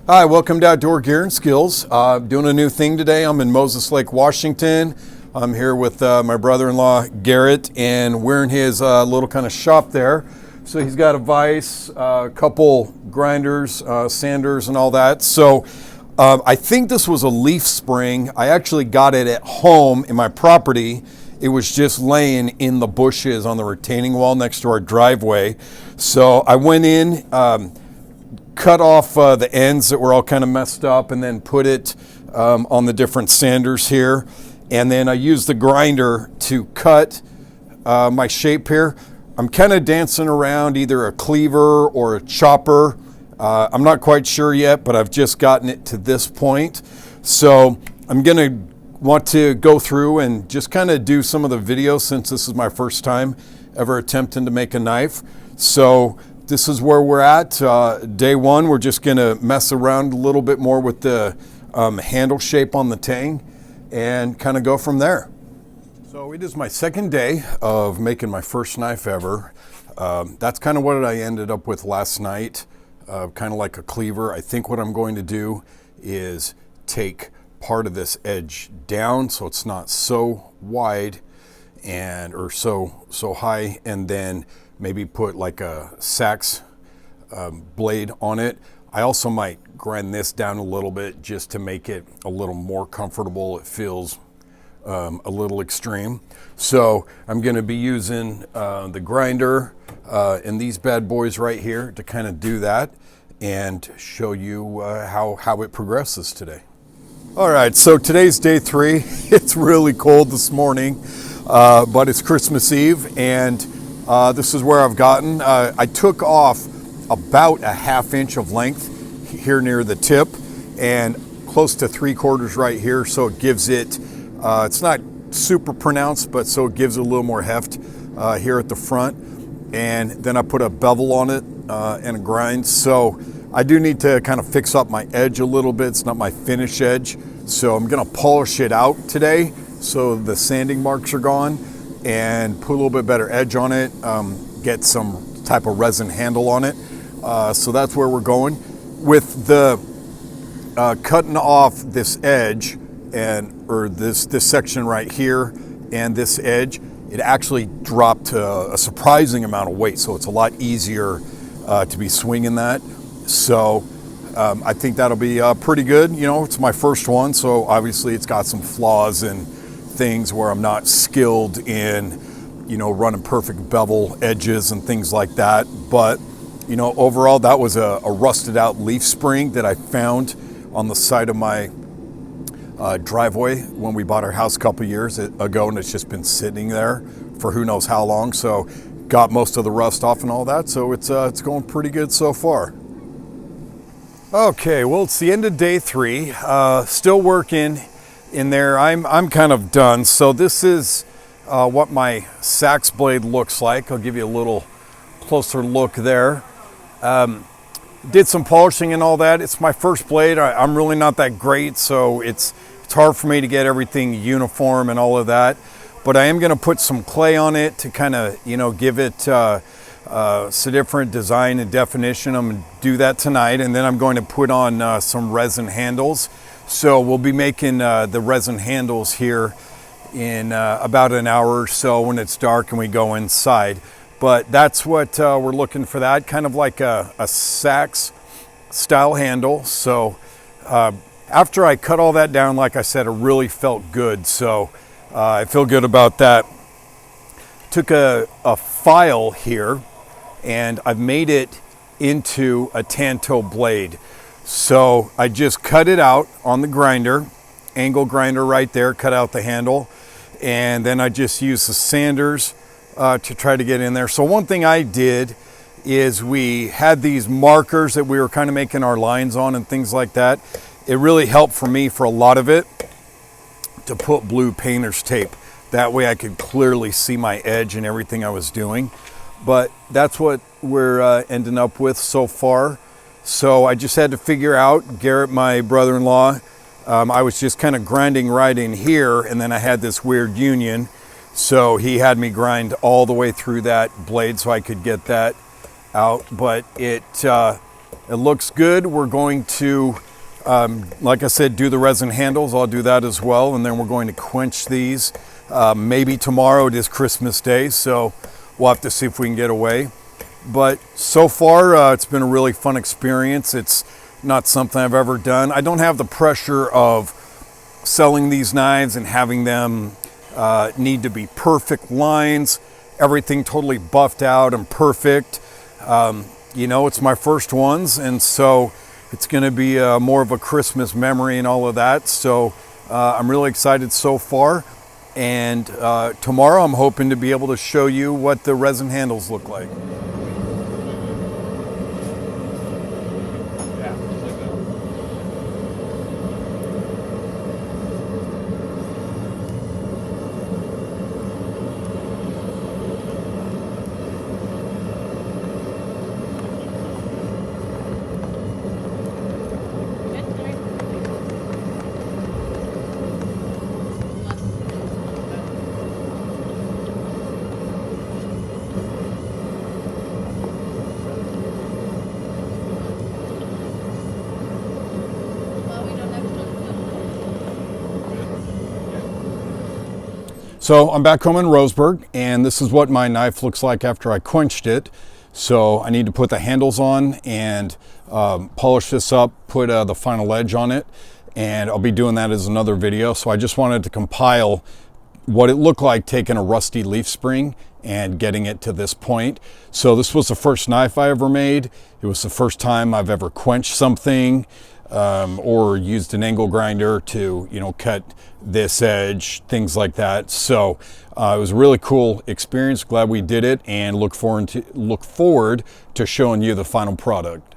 Hi, welcome to Outdoor Gear and Skills. Doing a new thing today. I'm in Moses Lake, Washington. I'm here with my brother-in-law, Garrett, and we're in his little kind of shop there. So he's got a vise, a couple grinders, sanders, and all that. So I think this was a leaf spring. I actually got it at home in my property. It was just laying in the bushes on the retaining wall next to our driveway. So I went in, cut off the ends that were all kind of messed up, and then put it on the different sanders here. And then I used the grinder to cut my shape here. I'm kind of dancing around either a cleaver or a chopper. I'm not quite sure yet, but I've just gotten it to this point. So I'm going to want to go through and just kind of do some of the videos since this is my first time ever attempting to make a knife. So this is where we're at. Day one, we're just going to mess around a little bit more with the handle shape on the tang and kind of go from there. So it is my second day of making my first knife ever. That's kind of what I ended up with last night, kind of like a cleaver. I think what I'm going to do is take part of this edge down so it's not so wide and or so high, and then maybe put like a seax blade on it. I also might grind this down a little bit just to make it a little more comfortable. It feels a little extreme. So I'm going to be using the grinder and these bad boys right here to kind of do that and show you how it progresses today. All right, so today's day 3. It's really cold this morning, but it's Christmas Eve, and this is where I've gotten. I took off about a 1/2 inch of length here near the tip and close to 3/4 right here. So it gives it, it's not super pronounced, but so it gives it a little more heft here at the front. And then I put a bevel on it and a grind. So I do need to kind of fix up my edge a little bit. It's not my finish edge. So I'm gonna polish it out today so the sanding marks are gone, and put a little bit better edge on it, get some type of resin handle on it. So that's where we're going. With the cutting off this edge or this section right here and this edge, it actually dropped a surprising amount of weight. So it's a lot easier to be swinging that. So I think that'll be pretty good. You know, it's my first one, so obviously it's got some flaws and things where I'm not skilled in, you know, running perfect bevel edges and things like that. But, you know, overall, that was a rusted out leaf spring that I found on the side of my driveway when we bought our house a couple years ago, and it's just been sitting there for who knows how long. So got most of the rust off and all that. So it's going pretty good so far. Okay, well, it's the end of day 3. Still working in there. I'm kind of done. So this is what my seax blade looks like. I'll give you a little closer look there. Did some polishing and all that. It's my first blade. I'm really not that great, so it's hard for me to get everything uniform and all of that. But I am going to put some clay on it to kind of, you know, give it some different design and definition. I'm going to do that tonight, and then I'm going to put on some resin handles. So we'll be making the resin handles here in about an hour or so when it's dark and we go inside. But that's what we're looking for, that kind of like a seax style handle. So after I cut all that down, like I said, it really felt good. So I feel good about that. Took a file here and I've made it into a tanto blade. So I just cut it out on the grinder, angle grinder right there, cut out the handle, and then I just used the sanders to try to get in there. So one thing I did is we had these markers that we were kind of making our lines on and things like that. It really helped for me for a lot of it to put blue painter's tape. That way I could clearly see my edge and everything I was doing. But that's what we're ending up with so far. So I just had to figure out, Garrett, my brother-in-law, I was just kind of grinding right in here, and then I had this weird union. So he had me grind all the way through that blade so I could get that out. But it It looks good. We're going to, like I said, do the resin handles. I'll do that as well. And then we're going to quench these. Maybe tomorrow. It is Christmas Day, so we'll have to see if we can get away. But so far, it's been a really fun experience. It's not something I've ever done. I don't have the pressure of selling these knives and having them need to be perfect lines, everything totally buffed out and perfect. You know, it's my first ones, and so it's going to be more of a Christmas memory and all of that. So I'm really excited so far. And tomorrow I'm hoping to be able to show you what the resin handles look like. So I'm back home in Roseburg, and this is what my knife looks like after I quenched it. So I need to put the handles on and polish this up, put the final edge on it, and I'll be doing that as another video. So I just wanted to compile what it looked like taking a rusty leaf spring and getting it to this point. So this was the first knife I ever made. It was the first time I've ever quenched something or used an angle grinder to, you know, cut this edge, things like that. So it was a really cool experience. Glad we did it, and look forward to showing you the final product.